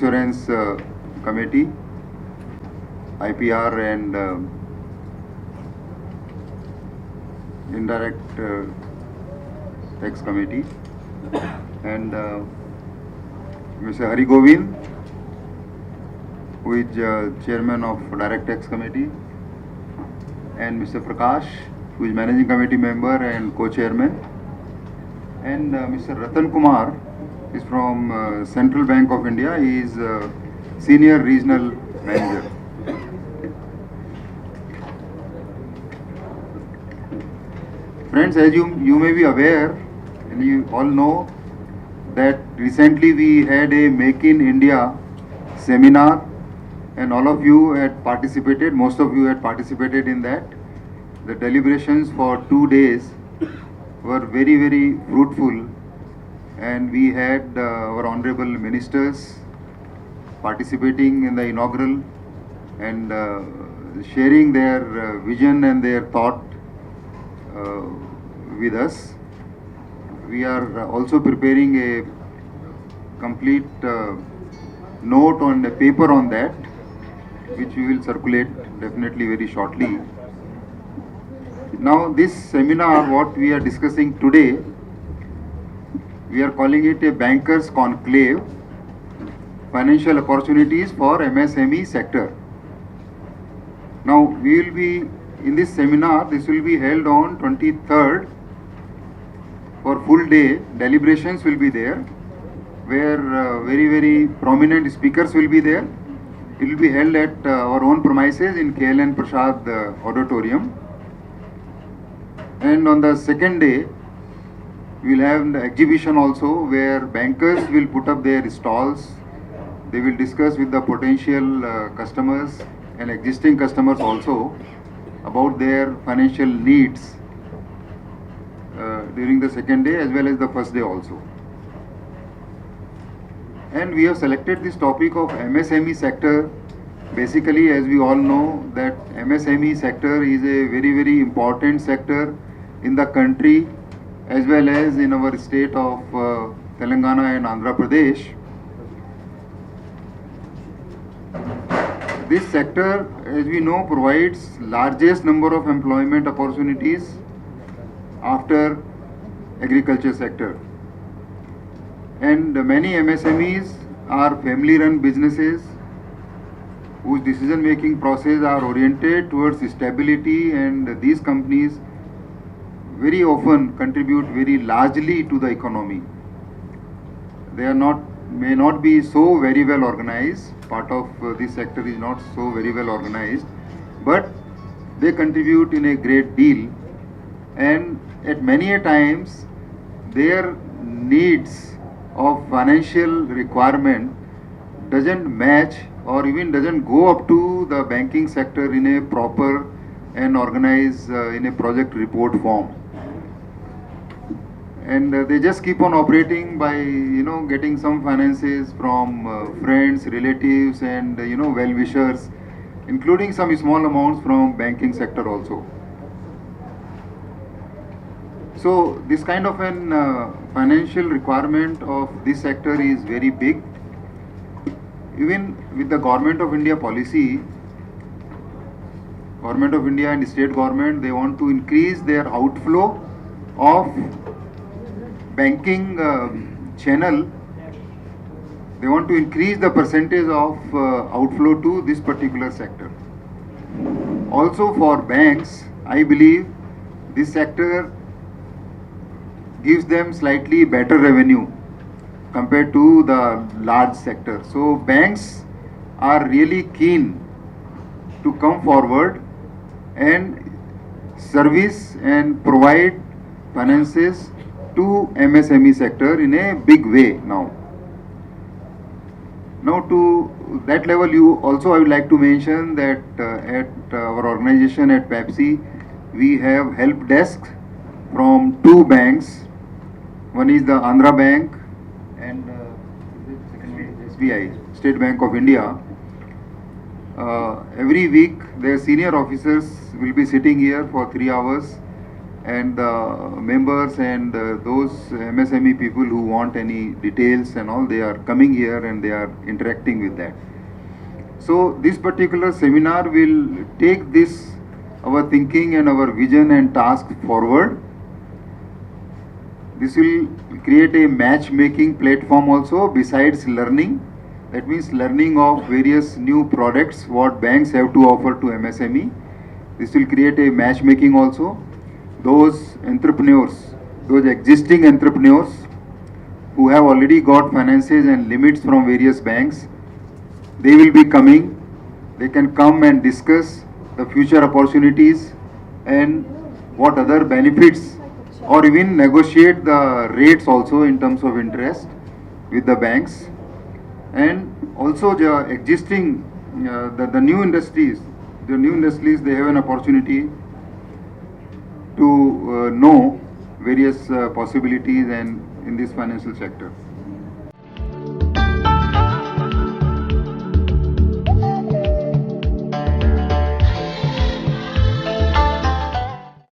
Insurance Committee, IPR and Indirect Tax Committee, and Mr. Hari Govind, who is Chairman of Direct Tax Committee, and Mr. Prakash, who is Managing Committee Member and Co-Chairman, and Mr. Ratan Kumar is from Central Bank of India. He is Senior Regional Manager. Friends, as you may be aware, and you all know that recently we had a Make in India seminar, and all of you had participated, most of you had participated in that. The deliberations for 2 days were very, very fruitful, and we had our honorable ministers participating in the inaugural and sharing their vision and their thought with us. We are also preparing a complete note on a paper on that, which we will circulate definitely very shortly. Now this seminar, what we are discussing today, we are calling it a Bankers Conclave, Financial Opportunities for MSME Sector. Now we will be in this seminar, this will be held on 23rd for full day. Deliberations will be there, where very, very prominent speakers will be there. It will be held at our own premises in KLN Prasad Auditorium. And on the second day, we will have the exhibition also, where bankers will put up their stalls. They will discuss with the potential customers and existing customers also about their financial needs during the second day as well as the first day also. And we have selected this topic of MSME sector. Basically, as we all know, that MSME sector is a very, very important sector in the country as well as in our state of Telangana and Andhra Pradesh. This sector, as we know, provides largest number of employment opportunities after agriculture sector. And many MSMEs are family-run businesses whose decision-making process are oriented towards stability, and these companies very often contribute very largely to the economy. They are may not be so very well organized. Part of this sector is not so very well organized, but they contribute in a great deal, and at many a times their needs of financial requirement doesn't match or even doesn't go up to the banking sector in a proper and organized in a project report form. And they just keep on operating by getting some finances from friends, relatives, and well-wishers, including some small amounts from banking sector also. So this kind of an financial requirement of this sector is very big. Even with the Government of India policy, Government of India and state government, they want to increase their outflow of banking channel. They want to increase the percentage of outflow to this particular sector. Also for banks, I believe this sector gives them slightly better revenue compared to the large sector. So banks are really keen to come forward and service and provide finances to MSME sector in a big way now. Now to that level, I would like to mention that at our organization at Pepsi, we have help desk from 2 banks. One is the Andhra Bank and SBI, State Bank of India. Every week their senior officers will be sitting here for 3 hours and the members and those MSME people who want any details and all, they are coming here and they are interacting with that. So this particular seminar will take this, our thinking and our vision and task forward. This will create a matchmaking platform also besides learning. That means learning of various new products what banks have to offer to MSME. This will create a matchmaking also. Those entrepreneurs, those existing entrepreneurs who have already got finances and limits from various banks, they will be coming. They can come and discuss the future opportunities and what other benefits, or even negotiate the rates also in terms of interest with the banks. And also the existing, the new industries, they have an opportunity to know various possibilities and in this financial sector.